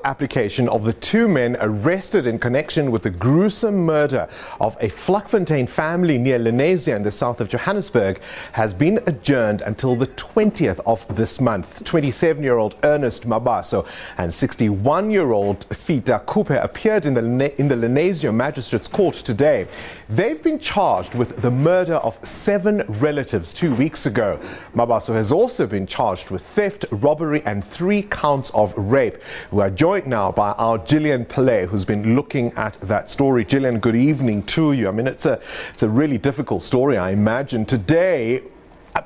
Application of the two men arrested in connection with the gruesome murder of a Vlakfontein family near Lenasia in the south of Johannesburg has been adjourned until the 20th of this month. 27-year-old Ernest Mabaso and 61-year-old Fita Khupe appeared in the Lenasia Magistrate's court today. They've been charged with the murder of 7 relatives 2 weeks ago. Mabaso has also been charged with theft, robbery and 3 counts of rape. We are joined now by our Gillian Pillay, who's been looking at that story. Gillian, good evening to you. I mean, it's a really difficult story, I imagine. Today,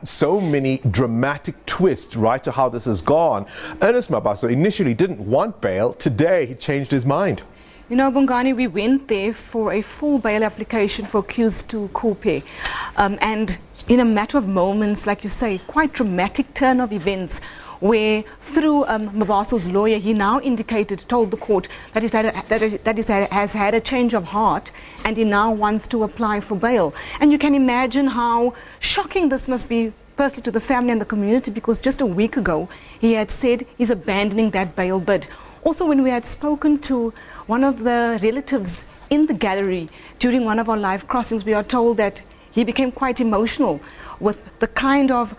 so many dramatic twists right to how this has gone. Ernest Mabaso initially didn't want bail. Today, he changed his mind. You know, Bongani, we went there for a full bail application for accused to Khupe. And in a matter of moments, like you say, quite dramatic turn of events, where through Mabaso's lawyer, he now told the court that he has had a change of heart and he now wants to apply for bail. And you can imagine how shocking this must be, firstly to the family and the community, because just a week ago he had said he's abandoning that bail bid. Also, when we had spoken to one of the relatives in the gallery during one of our live crossings, we are told that he became quite emotional with the kind of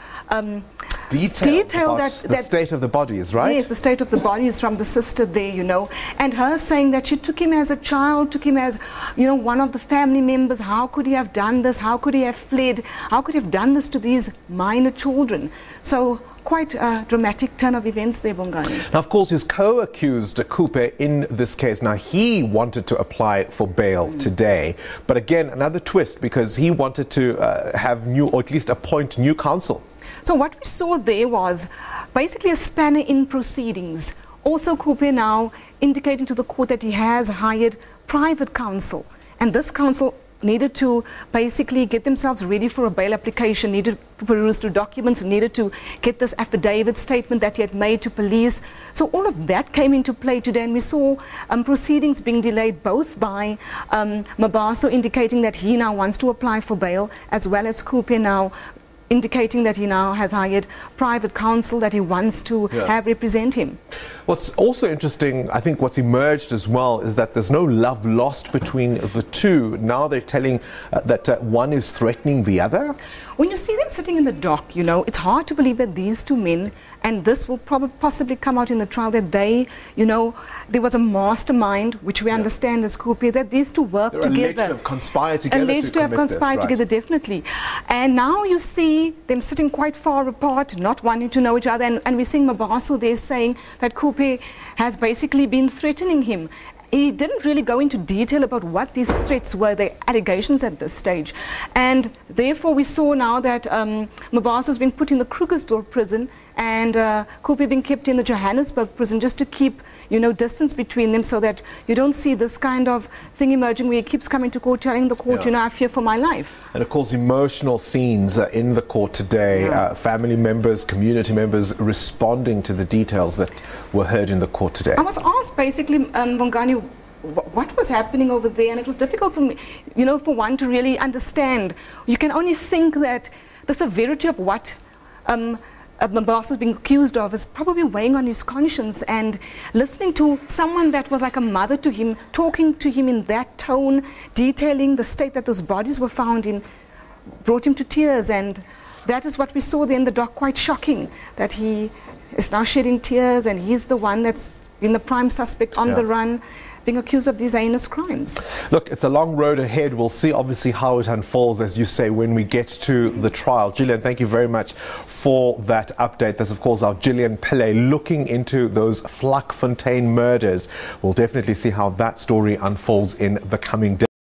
detail that the state of the bodies, right? Yes, the state of the bodies from the sister there, you know, and her saying that she took him as a child, took him as, you know, one of the family members. How could he have done this? How could he have fled? How could he have done this to these minor children? So quite a dramatic turn of events there, Bongani. Now, of course, his co-accused, Khupe, in this case, now he wanted to apply for bail today. But again, another twist, because he wanted to have new, or at least appoint new counsel. So what we saw there was basically a spanner in proceedings. Also, Khupe now indicating to the court that he has hired private counsel. And this counsel needed to basically get themselves ready for a bail application, needed to peruse through documents, needed to get this affidavit statement that he had made to police. So all of that came into play today, and we saw proceedings being delayed both by Mabaso indicating that he now wants to apply for bail, as well as Khupe now indicating that he now has hired private counsel that he wants to have represent him. What's also interesting, I think what's emerged as well, is that there's no love lost between the two. Now they're telling that one is threatening the other. When you see them sitting in the dock, you know, it's hard to believe that these two men, and this will possibly come out in the trial, that they, you know, there was a mastermind, which we understand as Khupe, that these two work together. Alleged to have conspired together. Alleged to have conspired together, definitely. And now you see them sitting quite far apart, not wanting to know each other, and we're seeing Mabaso there saying that Khupe has basically been threatening him. He didn't really go into detail about what these threats were, the allegations at this stage. And therefore we saw now that Mabaso has been put in the Krugersdorp prison and Khupe being kept in the Johannesburg prison, just to keep, you know, distance between them, so that you don't see this kind of thing emerging where he keeps coming to court telling the court, you know, I fear for my life. And of course, emotional scenes in the court today. Family members, community members responding to the details that were heard in the court today. I was asked basically, Bongani, what was happening over there, and it was difficult for me, you know, for one to really understand. You can only think that the severity of what Mabaso being accused of is probably weighing on his conscience, and listening to someone that was like a mother to him, talking to him in that tone, detailing the state that those bodies were found in, brought him to tears. And that is what we saw there in the dock, quite shocking, that he is now shedding tears, and he's the one that's been the prime suspect on the run, being accused of these heinous crimes. Look, it's a long road ahead. We'll see obviously how it unfolds, as you say, when we get to the trial. Gillian, thank you very much for that update. There's of course our Gillian Pillay looking into those Vlakfontein murders. We'll definitely see how that story unfolds in the coming days.